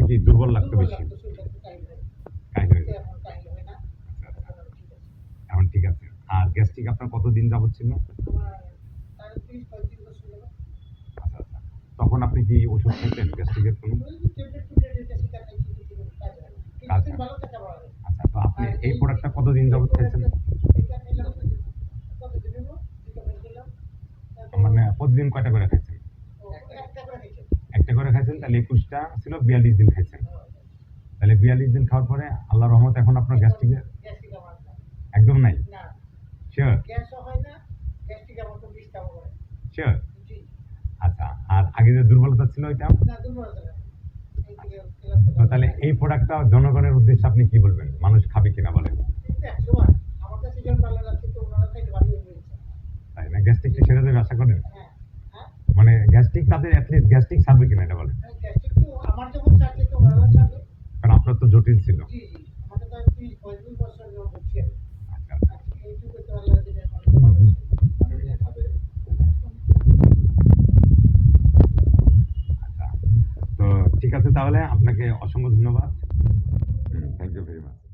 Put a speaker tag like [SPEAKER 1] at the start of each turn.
[SPEAKER 1] কি দুর্বল লাগতো বেশি? কাহিল হয়ে যেত। আচ্ছা, আচ্ছা। এখন ঠিক আছে। আর গ্যাস্ট্রিক আপনার কতদিন যাবত ছিল? আচ্ছা, আচ্ছা। তখন আপনি কি ওষুধ খাইতেন গ্যাস্ট্রিকের কোনো? কাজ হয় না। আচ্ছা, তো আপনি এই প্রোডাক্টটা কতদিন যাবত খাইছেন? মানে প্রতিদিন কয়টা করে খাইছেন? একটা করে খাইছেন, তাহলে ২১ টা ছিল ৪২ দিন খাইছেন। তাহলে ৪২ দিন খাওয়ার পরে আল্লাহর রহমতে এখন আপনার গ্যাস্ট্রিকের একদম নাই? শিওর? শিওর? আচ্ছা। আর আগে যে দুর্বলতা ছিল ওইটা? তো তাহলে এই প্রোডাক্টটা জনগণের উদ্দেশ্যে আপনি কি বলবেন? মানুষ খাবে কিনা বলেন? তাই না? গ্যাস্ট্রিক কি সেরে যাবে আশা করেন? মানে গ্যাস্ট্রিক তাদের এটলিস্ট গ্যাস্ট্রিক সারবে কিনা এটা বলেন? কারণ আপনার তো জটিল ছিল। আচ্ছা, আচ্ছা। আচ্ছা। তো ঠিক আছে, তাহলে আপনাকে অসংখ্য ধন্যবাদ। Thank you very much.